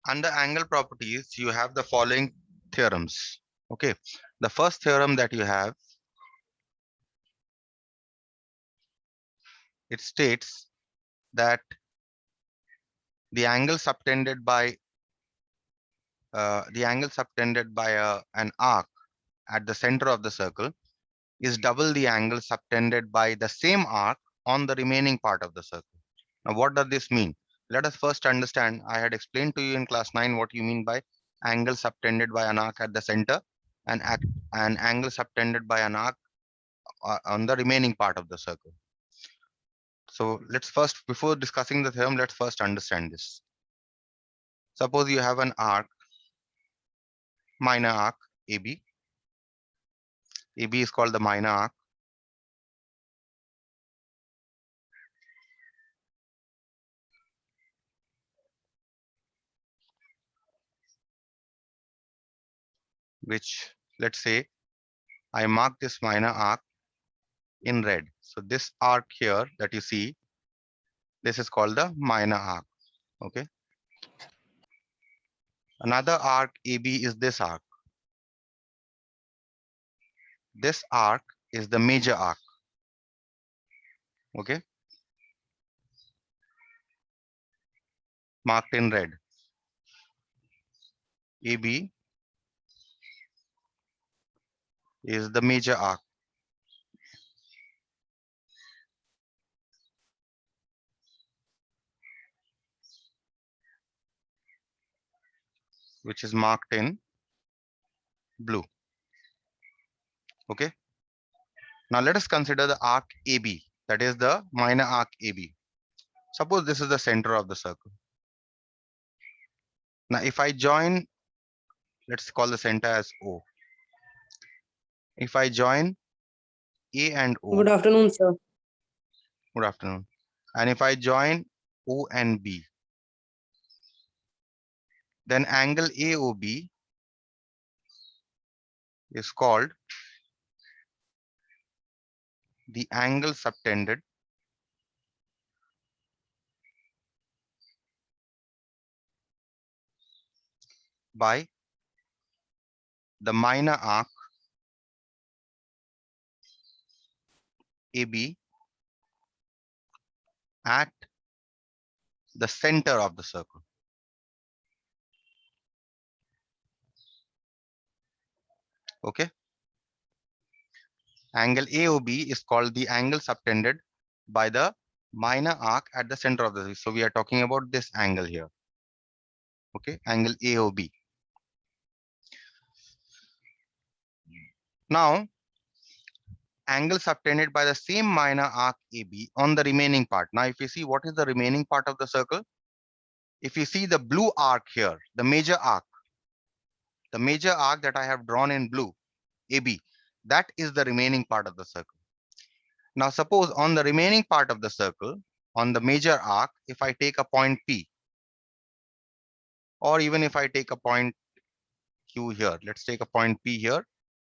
Under angle properties, you have the following theorems. Okay, the first theorem that you have, it states that the angle subtended by an arc at the center of the circle is double the angle subtended by the same arc on the remaining part of the circle. Now, what does this mean? Let us first understand. I had explained to you in class 9 what you mean by angle subtended by an arc at the center and an angle subtended by an arc on the remaining part of the circle. So let's first, before discussing the theorem, let's first understand this. Suppose you have an arc, minor arc, AB. AB is called the minor arc. Which, let's say, I mark this minor arc in red. So this arc here that you see, this is called the minor arc. Okay. Another arc AB is this arc. This arc is the major arc. Okay. Marked in red. AB is the major arc. Which is marked in blue. Okay. Now let us consider the arc AB, that is the minor arc AB. Suppose this is the center of the circle. Now if I join, let's call the center as O. If I join A and Good O, afternoon, sir. good afternoon. And if I join O and B, then angle AOB is called the angle subtended by the minor arc AB at the center of the circle. Okay. Angle AOB is called the angle subtended by the minor arc at the center of the circle. So we are talking about this angle here. Okay, angle AOB. Now, angle subtended by the same minor arc AB on the remaining part. Now, if you see what is the remaining part of the circle, if you see the blue arc here, the major arc that I have drawn in blue, AB, that is the remaining part of the circle. Now, suppose on the remaining part of the circle, on the major arc, if I take a point P, or even if I take a point Q here, let's take a point P here,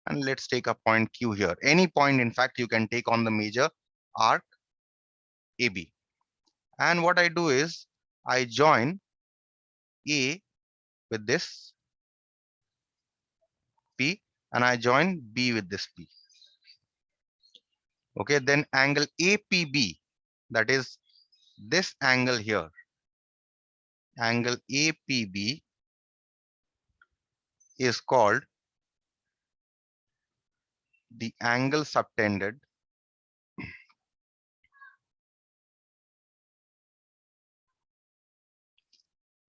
and let's take a point Q here. Any point, in fact, you can take on the major arc AB. And what I do is I join A with this P and I join B with this P. Okay, then angle APB, that is this angle here, angle APB is called the angle subtended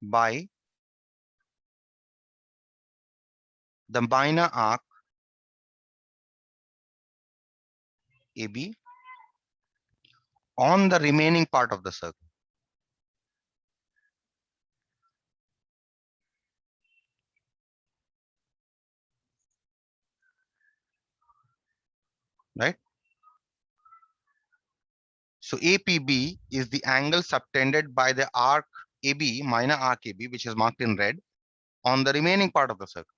by the minor arc AB on the remaining part of the circle. Right? So APB is the angle subtended by the arc AB, minor arc AB, which is marked in red, on the remaining part of the circle.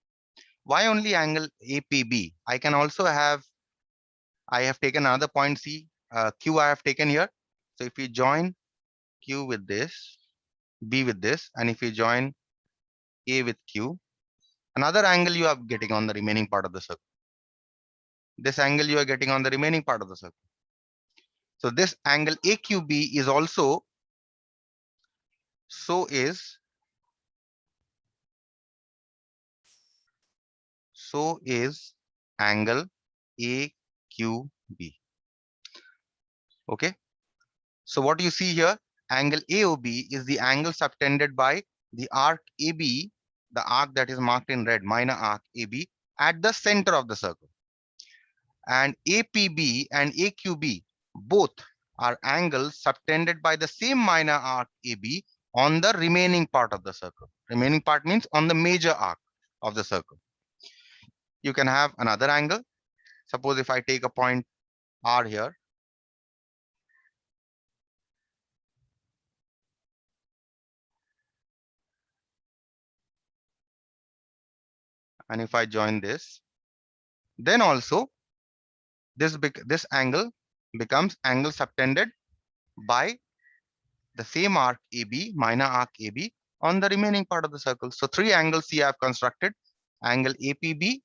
Why only angle APB? I can also have, I have taken another point C, Q I have taken here. So if you join Q with this, B with this, and if you join A with Q. Another angle you are getting on the remaining part of the circle. This angle you are getting on the remaining part of the circle. So this angle AQB is also, so is angle AQB. Okay. So what you see here, angle AOB is the angle subtended by the arc AB, the arc that is marked in red, minor arc AB, at the center of the circle. And APB and AQB both are angles subtended by the same minor arc AB on the remaining part of the circle. Remaining part means on the major arc of the circle. You can have another angle. Suppose if I take a point R here, and if I join this, then also this angle becomes angle subtended by the same arc AB, minor arc AB, on the remaining part of the circle. So three angles C I have constructed: angle APB,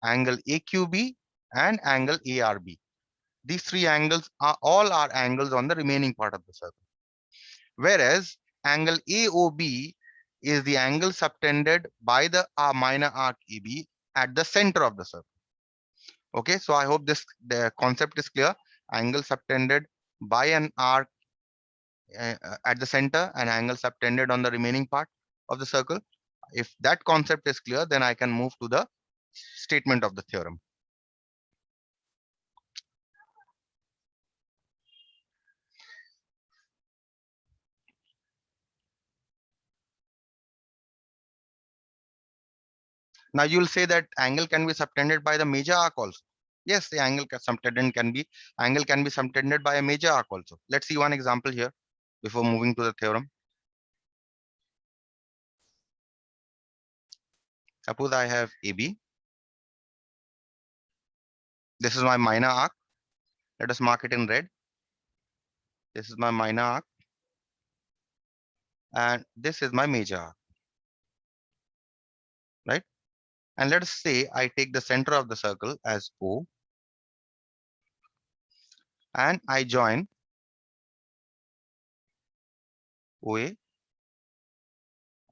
angle AQB, and angle ARB. These three angles are all are angles on the remaining part of the circle. Whereas angle AOB is the angle subtended by the minor arc AB at the center of the circle. Okay, so I hope the concept is clear. Angle subtended by an arc at the center, and angle subtended on the remaining part of the circle. If that concept is clear, then I can move to the statement of the theorem. Now you'll say that angle can be subtended by the major arc also. Yes, the angle can be subtended by a major arc also. Let's see one example here before moving to the theorem. Suppose I have AB. This is my minor arc. Let us mark it in red. This is my minor arc, and this is my major arc, right? And let us say I take the center of the circle as O, and I join OA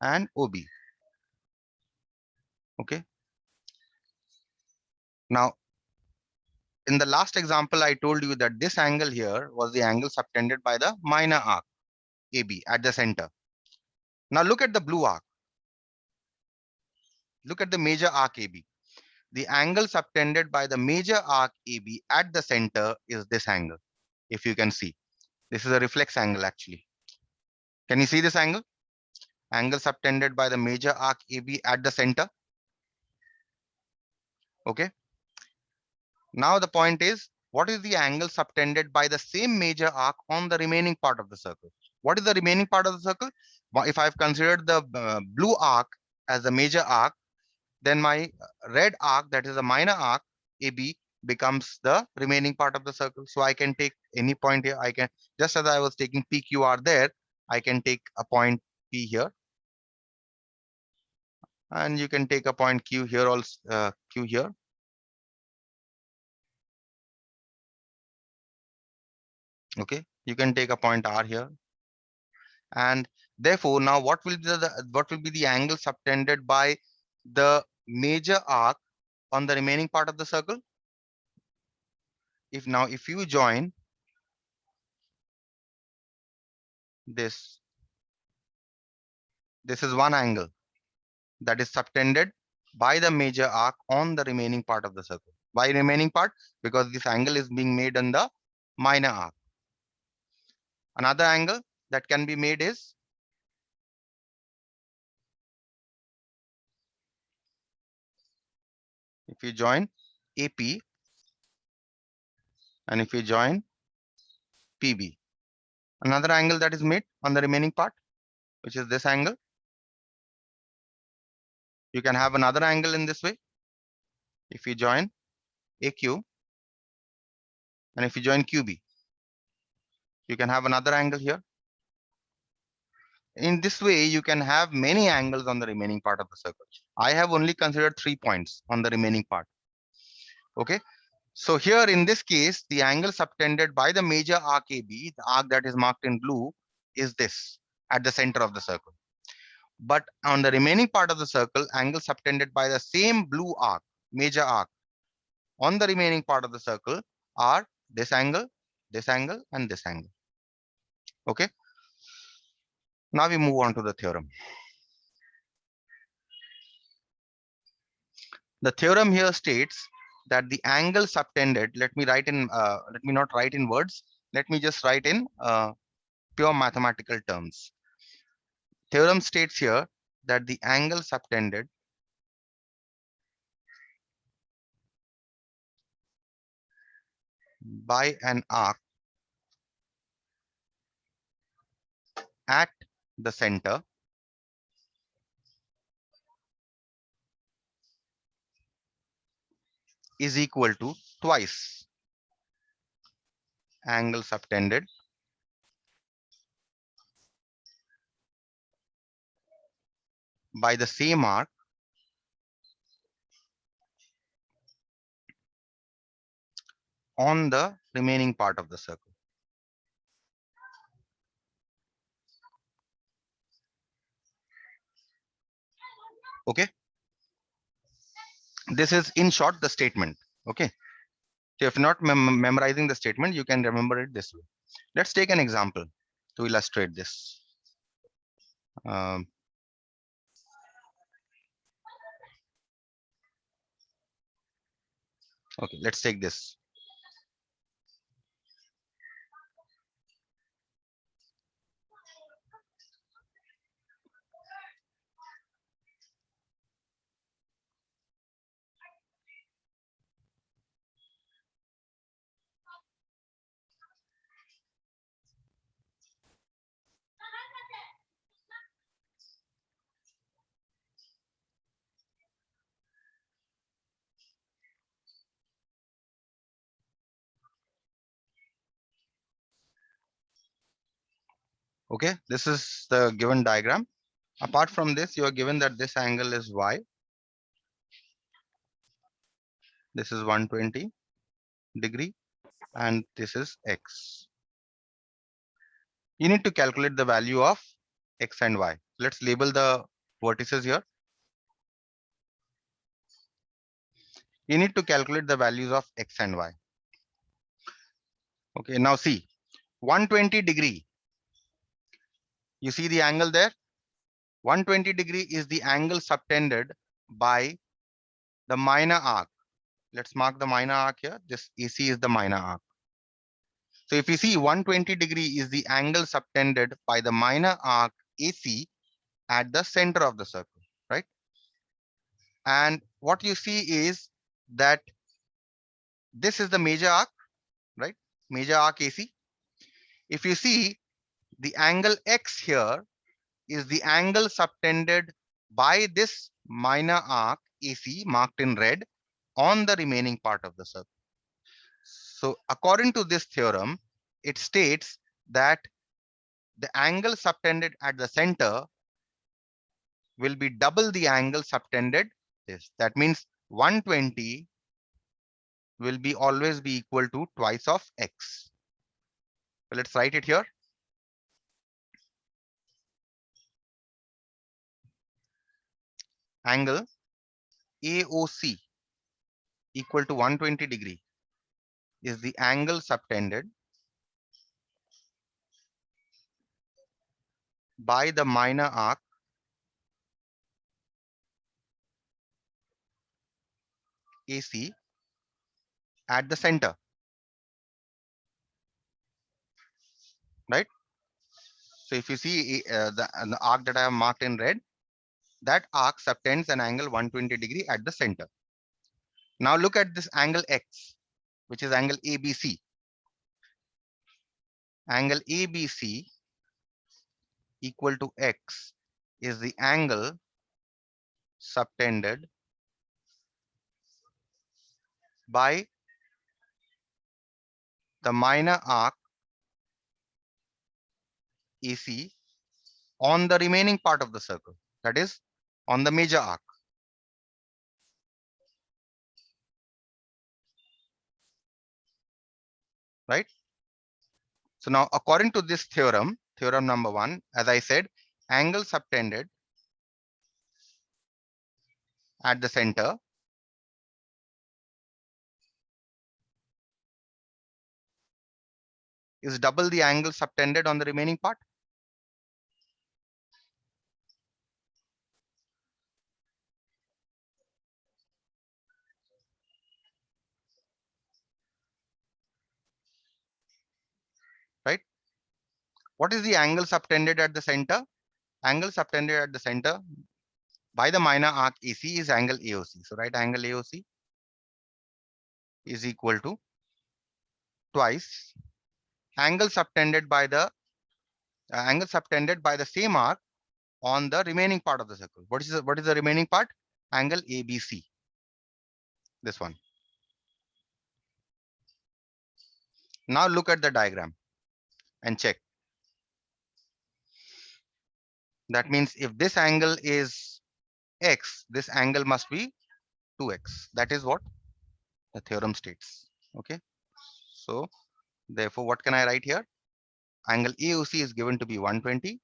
and OB. Okay. Now, in the last example, I told you that this angle here was the angle subtended by the minor arc AB at the center. Now look at the blue arc. Look at the major arc AB. The angle subtended by the major arc AB at the center is this angle. If you can see, this is a reflex angle actually. Can you see this angle? Angle subtended by the major arc AB at the center. Okay. Now the point is, what is the angle subtended by the same major arc on the remaining part of the circle? What is the remaining part of the circle? If I've considered the blue arc as the major arc, then my red arc, that is a minor arc, AB, becomes the remaining part of the circle. So I can take any point here. I can, just as I was taking PQR there, I can take a point P here. And you can take a point Q here also, Q here. Okay, you can take a point R here. And therefore, now what will be the angle subtended by the major arc on the remaining part of the circle? If you join this is one angle that is subtended by the major arc on the remaining part of the circle. Why remaining part? Because this angle is being made on the minor arc. Another angle that can be made is if you join AP and if you join PB. Another angle that is made on the remaining part, which is this angle. You can have another angle in this way. If you join AQ and if you join QB, you can have another angle here. In this way, you can have many angles on the remaining part of the circle. I have only considered 3 points on the remaining part. Okay. So here in this case, the angle subtended by the major arc AB, the arc that is marked in blue, is this at the center of the circle. But on the remaining part of the circle, angle subtended by the same blue arc, major arc, on the remaining part of the circle are this angle, and this angle. Okay. Now we move on to the theorem. The theorem here states that the angle subtended, let me not write in words, let me just write in pure mathematical terms. Theorem states here that the angle subtended by an arc at the center is equal to twice angle subtended by the same arc on the remaining part of the circle. Okay. This is in short the statement. Okay. So if not memorizing the statement, you can remember it this way. Let's take an example to illustrate this. Um, okay, let's take this. Okay, this is the given diagram. Apart from this, you are given that this angle is y. This is 120 degree, and this is x. You need to calculate the value of x and y. Let's label the vertices here. You need to calculate the values of x and y. Okay, now see, 120 degree. You see the angle there? 120 degree is the angle subtended by the minor arc. Let's mark the minor arc here. This AC is the minor arc. So if you see 120 degree is the angle subtended by the minor arc AC at the center of the circle, right? And what you see is that this is the major arc, right? Major arc AC. If you see the angle X here is the angle subtended by this minor arc AC marked in red on the remaining part of the circle. So according to this theorem, it states that the angle subtended at the center will be double the angle subtended this. That means 120 will be always be equal to twice of x. So let's write it here. Angle AOC equal to 120 degree is the angle subtended by the minor arc AC at the center, right? So if you see the arc that I have marked in red, that arc subtends an angle 120 degree at the center. Now look at this angle X, which is angle ABC. Angle ABC equal to X is the angle subtended by the minor arc AC on the remaining part of the circle, that is on the major arc. Right? So now according to this theorem, theorem number 1, as I said, angle subtended at the center is double the angle subtended on the remaining part. Right? What is the angle subtended at the center? Angle subtended at the center by the minor arc AC is angle AOC. So right angle AOC is equal to twice angle subtended by the angle subtended by the same arc on the remaining part of the circle. What is the remaining part? Angle ABC. This one. Now look at the diagram and check. That means if this angle is x, this angle must be 2x. That is what the theorem states. Okay. So therefore, what can I write here? Angle AOC is given to be 120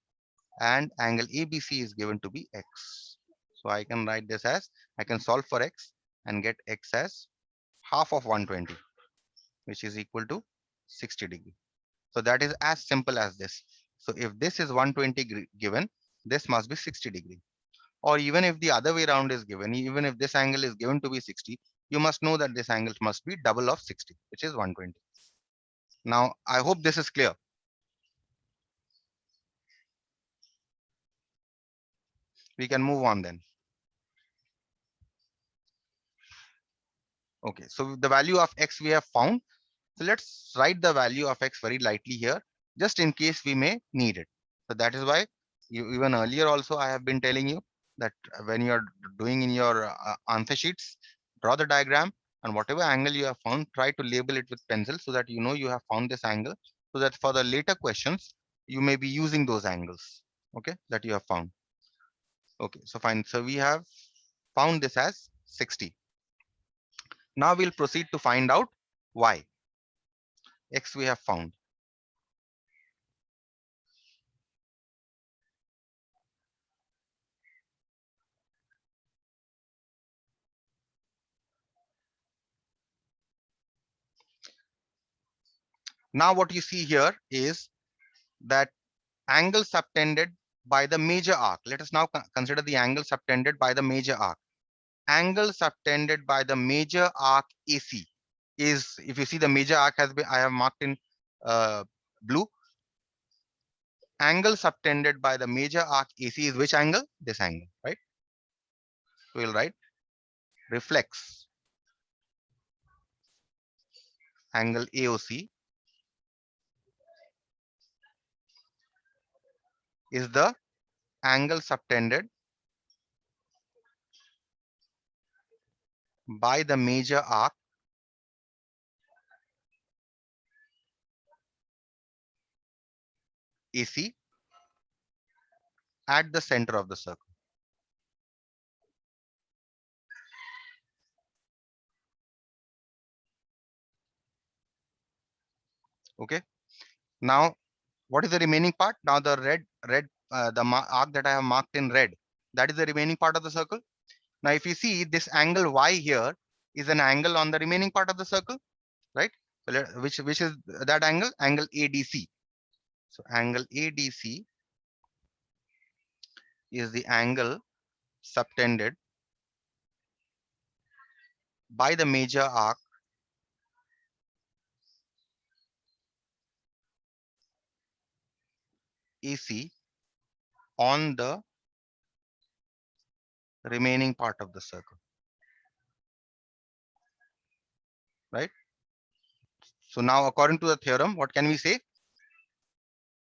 and angle ABC is given to be x. So I can write this as, I can solve for x and get x as half of 120, which is equal to 60 degree. So that is as simple as this. So if this is 120 given, this must be 60 degree. Or even if the other way around is given, even if this angle is given to be 60, you must know that this angle must be double of 60, which is 120. Now, I hope this is clear. We can move on then. Okay, so the value of x we have found. So let's write the value of x very lightly here, just in case we may need it. So that is why even earlier also I have been telling you that when you are doing in your answer sheets, draw the diagram and whatever angle you have found, try to label it with pencil so that you know you have found this angle, so that for the later questions, you may be using those angles, okay, that you have found. Okay, so fine. So we have found this as 60. Now we'll proceed to find out y. X we have found. Now what you see here is that angle subtended by the major arc. Let us now consider the angle subtended by the major arc. Angle subtended by the major arc AC is, if you see the major arc has been, I have marked in blue. Angle subtended by the major arc AC is which angle? This angle, right? We'll write reflex angle AOC is the angle subtended by the major arc AC at the center of the circle. Okay. Now, what is the remaining part? Now the arc that I have marked in red, that is the remaining part of the circle. Now, if you see this angle y here is an angle on the remaining part of the circle, right? So which is that angle? Angle ADC. So angle ADC is the angle subtended by the major arc AC on the remaining part of the circle, right? So now according to the theorem, what can we say?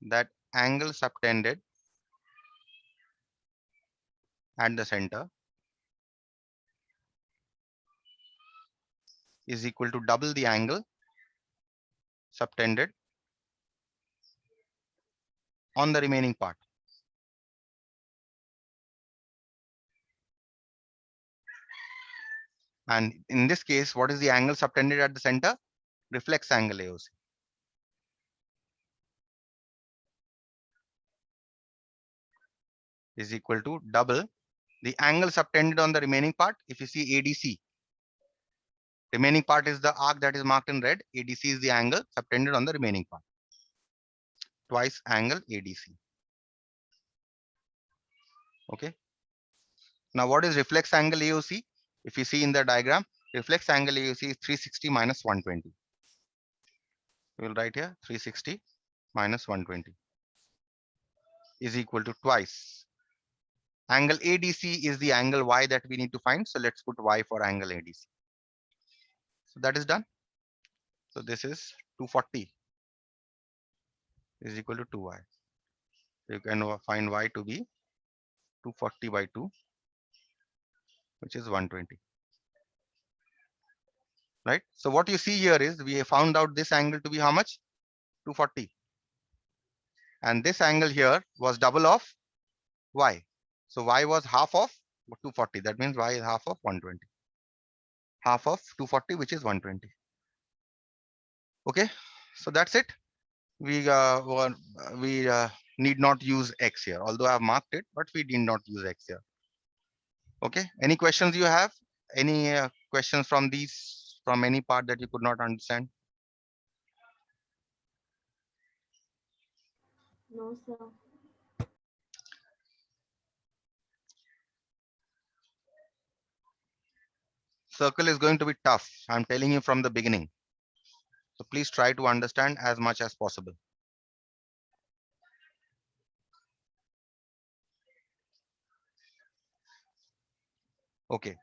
That angle subtended at the center is equal to double the angle subtended on the remaining part. And in this case, what is the angle subtended at the center? Reflex angle AOC. Is equal to double the angle subtended on the remaining part. If you see ADC, remaining part is the arc that is marked in red. ADC is the angle subtended on the remaining part. Twice angle ADC. Okay. Now, what is reflex angle AOC? If you see in the diagram, reflex angle AOC is 360 minus 120. We will write here 360 minus 120 is equal to twice. Angle ADC is the angle Y that we need to find. So let's put Y for angle ADC. So that is done. So this is 240 is equal to 2Y. You can find Y to be 240 by 2, which is 120. Right. So what you see here is we have found out this angle to be how much? 240. And this angle here was double of Y. So Y was half of 240. That means Y is half of 120. Half of 240, which is 120. Okay. So that's it. We need not use X here, although I have marked it, but we did not use X here. Okay. Any questions you have? Any questions from these, from any part that you could not understand? No, sir. Circle is going to be tough. I'm telling you from the beginning. So please try to understand as much as possible. Okay.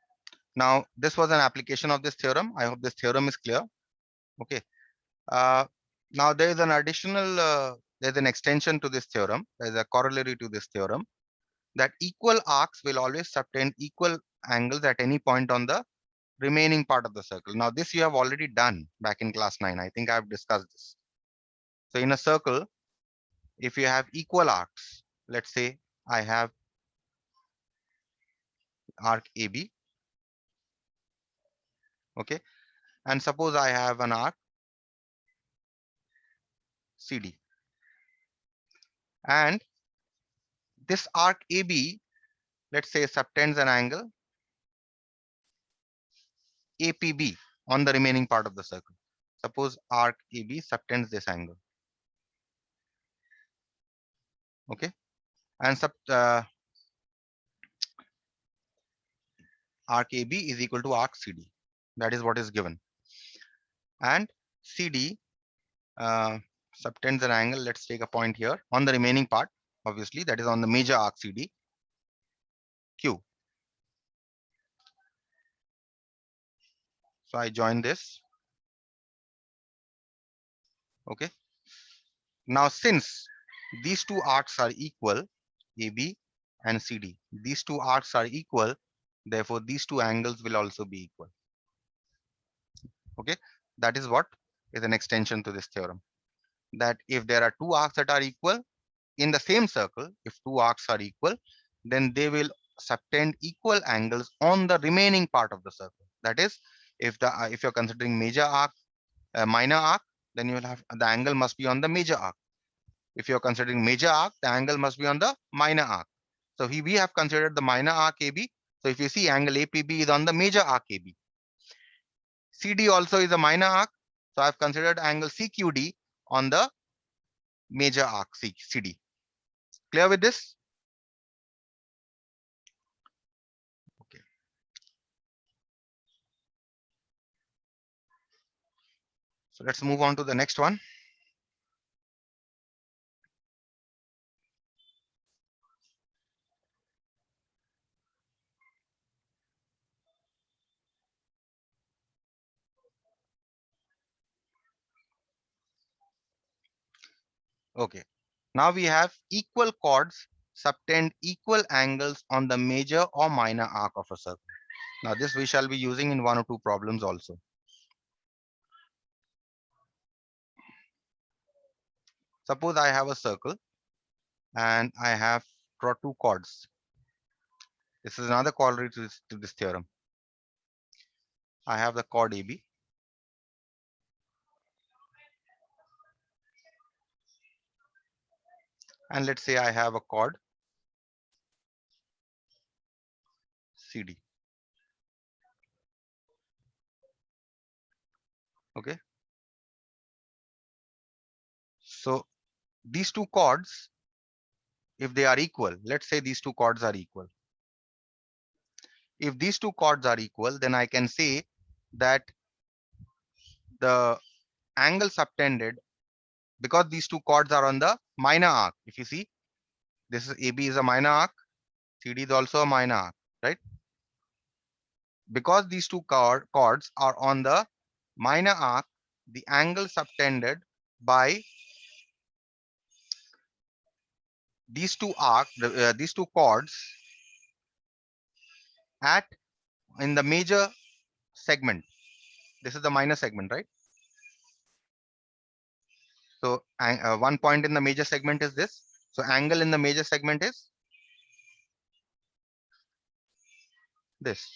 Now, this was an application of this theorem. I hope this theorem is clear. Okay. Now there is an additional, there's an extension to this theorem. There's a corollary to this theorem that equal arcs will always subtend equal angles at any point on the remaining part of the circle. Now this you have already done back in class 9. I think I've discussed this. So in a circle, if you have equal arcs, let's say I have arc AB, okay, and suppose I have an arc CD, and this arc AB, let's say, subtends an angle APB on the remaining part of the circle. Suppose arc AB subtends this angle, okay, and arc AB is equal to arc CD. That is what is given. And CD subtends an angle. Let's take a point here on the remaining part, obviously, that is on the major arc CD, Q. So I join this. Okay. Now, since these two arcs are equal, AB and CD, these two arcs are equal, therefore these two angles will also be equal. Okay. That is what is an extension to this theorem. That if there are two arcs that are equal in the same circle, if two arcs are equal, then they will subtend equal angles on the remaining part of the circle. That is, if you're considering major arc, minor arc, then you will have the angle must be on the major arc. If you're considering major arc, the angle must be on the minor arc. So we have considered the minor arc AB. So if you see, angle APB is on the major arc AB. CD also is a minor arc. So I've considered angle CQD on the major arc CD. Clear with this? Okay. So let's move on to the next one. Okay. Now we have equal chords subtend equal angles on the major or minor arc of a circle. Now this we shall be using in one or two problems also. Suppose I have a circle and I have draw two chords. This is another corollary to this theorem. I have the chord AB. And let's say I have a chord CD. Okay. So these two chords, if they are equal, let's say these two chords are equal. If these two chords are equal, then I can say that the angle subtended, because these two chords are on the minor arc. If you see, this is AB is a minor arc, CD is also a minor arc, right? Because these two chords are on the minor arc, the angle subtended by these two chords at in the major segment. This is the minor segment, right? So one point in the major segment is this. So angle in the major segment is this,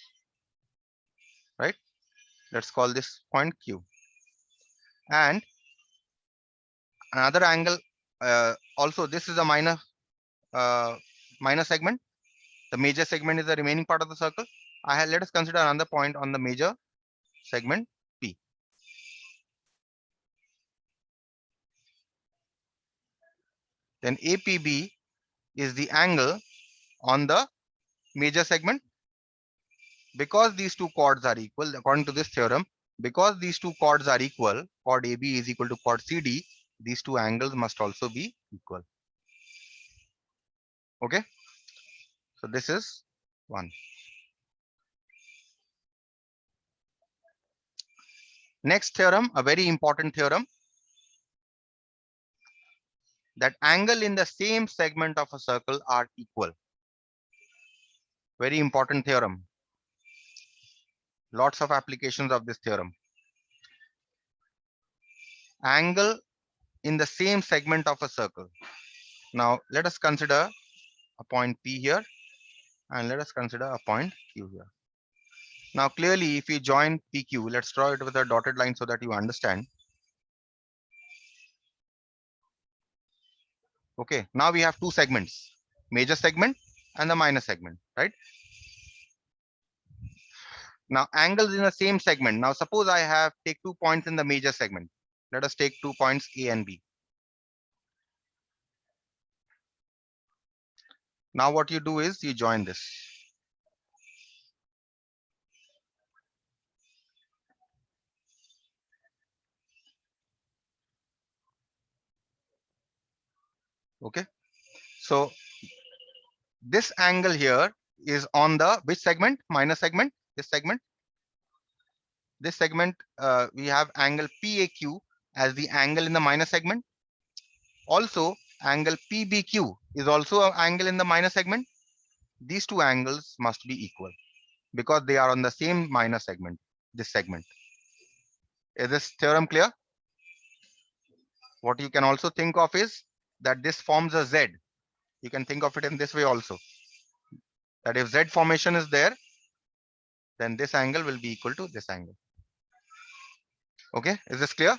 right? Let's call this point Q. And another angle, also this is a uh, minor segment. The major segment is the remaining part of the circle. Let us consider another point on the major segment P. Then APB is the angle on the major segment. Because these two chords are equal, according to this theorem, because these two chords are equal, chord AB is equal to chord CD, these two angles must also be equal. Okay. So this is one. Next theorem, a very important theorem, that angle in the same segment of a circle are equal. Very important theorem. Lots of applications of this theorem. Angle in the same segment of a circle. Now let us consider a point P here, and let us consider a point Q here. Now clearly, if you join PQ, let's draw it with a dotted line so that you understand. Okay, now we have two segments, major segment and the minor segment, right? Now angles in the same segment. Now suppose I have take 2 points in the major segment. Let us take 2 points A and B. Now what you do is you join this. Okay, so this angle here is on the which segment? Minor segment. This segment, we have angle PAQ as the angle in the minor segment. Also, angle PBQ is also an angle in the minor segment. These two angles must be equal because they are on the same minor segment, this segment. Is this theorem clear? What you can also think of is that this forms a Z. You can think of it in this way also. That if Z formation is there, then this angle will be equal to this angle. Okay, is this clear?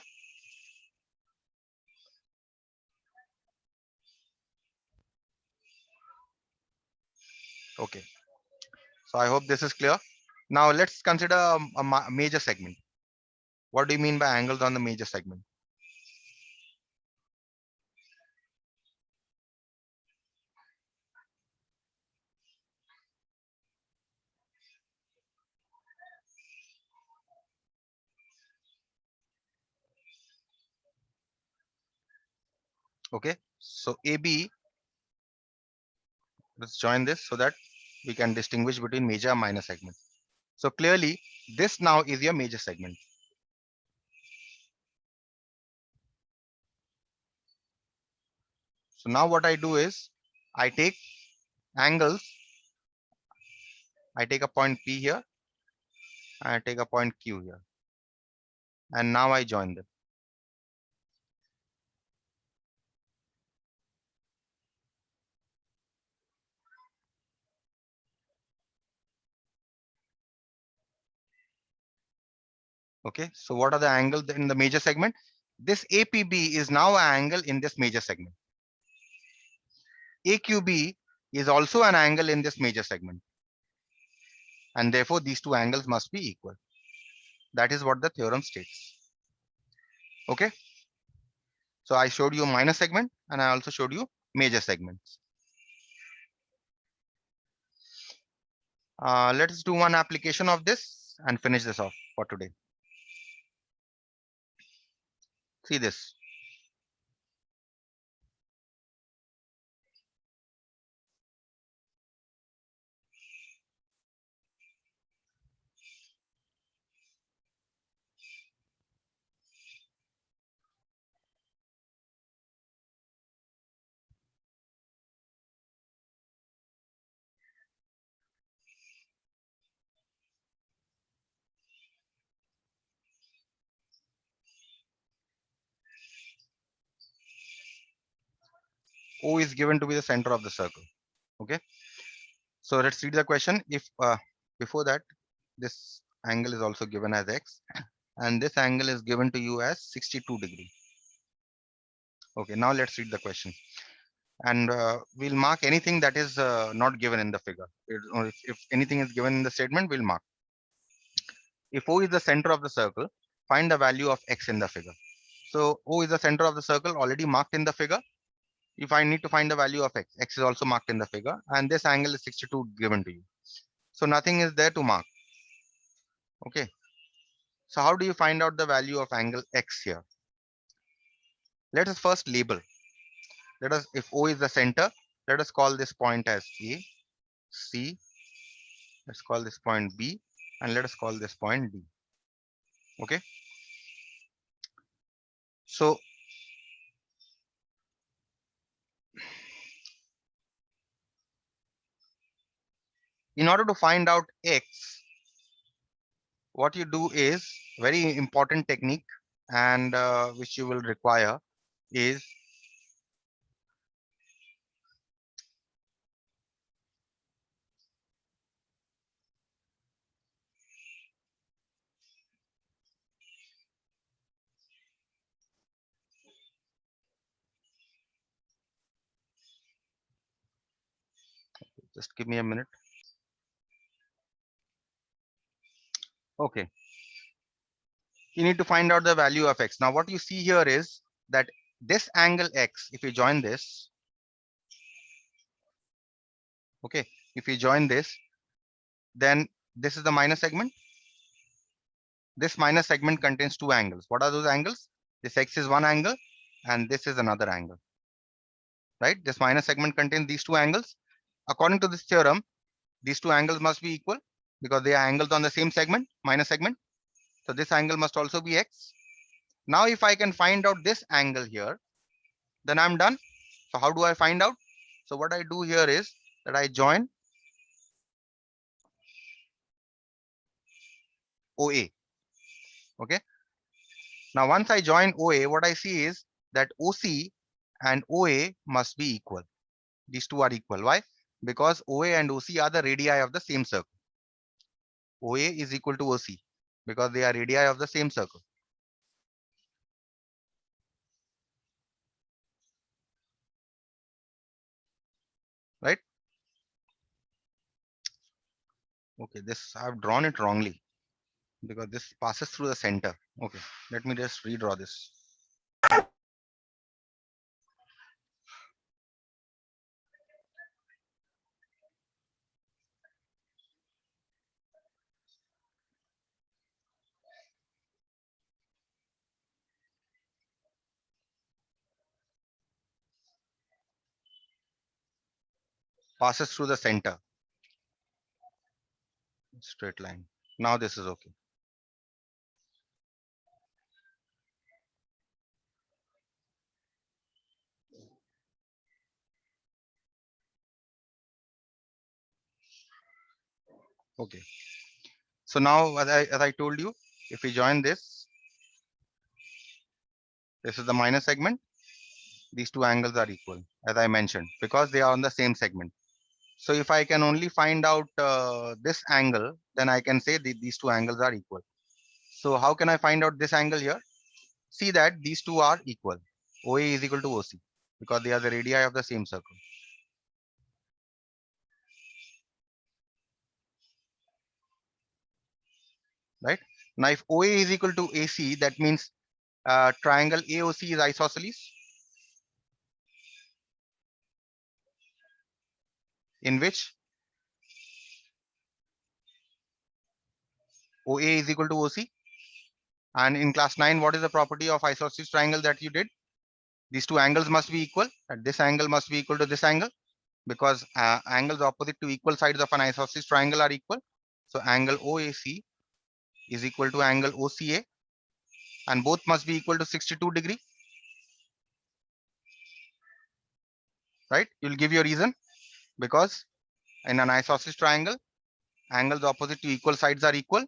Okay, so I hope this is clear. Now let's consider a major segment. What do you mean by angles on the major segment? Okay, so AB, let's join this so that we can distinguish between major and minor segment. So clearly, this now is your major segment. So now what I do is I take angles. I take a point P here, and I take a point Q here, and now I join them. Okay, so what are the angles in the major segment? This APB is now an angle in this major segment. AQB is also an angle in this major segment. And therefore, these two angles must be equal. That is what the theorem states. Okay. So I showed you minor segment and I also showed you major segments. Let's do one application of this and finish this off for today. See this. O is given to be the center of the circle. Okay. So let's read the question. If before that, this angle is also given as x, and this angle is given to you as 62 degree. Okay, now let's read the question. And we'll mark anything that is not given in the figure. If anything is given in the statement, we'll mark. If O is the center of the circle, find the value of x in the figure. So O is the center of the circle already marked in the figure. If I need to find the value of x, x is also marked in the figure, and this angle is 62 given to you. So nothing is there to mark. Okay. So how do you find out the value of angle x here? Let us first label. Let us, if O is the center, let us call this point as A, C. Let's call this point B, and let us call this point D. Okay. So in order to find out x, what you do is very important technique, and which you will require is just give me a minute. Okay. You need to find out the value of x. Now what you see here is that this angle x, if you join this, okay, if you join this, then this is the minor segment. This minor segment contains two angles. What are those angles? This x is one angle and this is another angle, right? This minor segment contains these two angles. According to this theorem, these two angles must be equal because they are angles on the same segment, minor segment. So this angle must also be x. Now, if I can find out this angle here, then I'm done. So how do I find out? So what I do here is that I join OA. Okay. Now, once I join OA, what I see is that OC and OA must be equal. These two are equal. Why? Because OA and OC are the radii of the same circle. OA is equal to OC because they are radii of the same circle. Right? Okay, this I've drawn it wrongly because this passes through the center. Okay, let me just redraw this. Passes through the center. Straight line. Now this is okay. Okay. So now, as I told you, if we join this, this is the minor segment. These two angles are equal, as I mentioned, because they are on the same segment. So if I can only find out this angle, then I can say these two angles are equal. So how can I find out this angle here? See that these two are equal. OA is equal to OC because they are the radii of the same circle. Right? Now, if OA is equal to AC, that means triangle AOC is isosceles, in which OA is equal to OC. And in class 9, what is the property of isosceles triangle that you did? These two angles must be equal. And this angle must be equal to this angle because angles opposite to equal sides of an isosceles triangle are equal. So angle OAC is equal to angle OCA, and both must be equal to 62 degree. Right? You'll give your reason because in an isosceles triangle, angles opposite to equal sides are equal.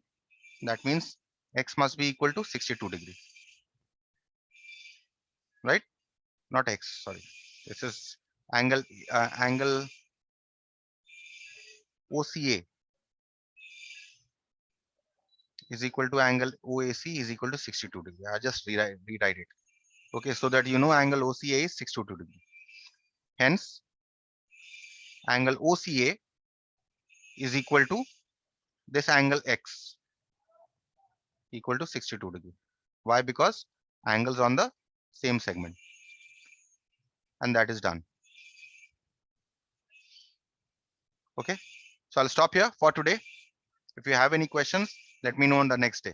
That means x must be equal to 62 degree. Right? Not x, sorry. This is angle OCA is equal to angle OAC is equal to 62 degree. I just rewrite it. Okay, so that you know angle OCA is 62 degree. Hence, angle OCA is equal to this angle X equal to 62 degree. Why? Because angles on the same segment. And that is done. Okay, so I'll stop here for today. If you have any questions, let me know on the next day.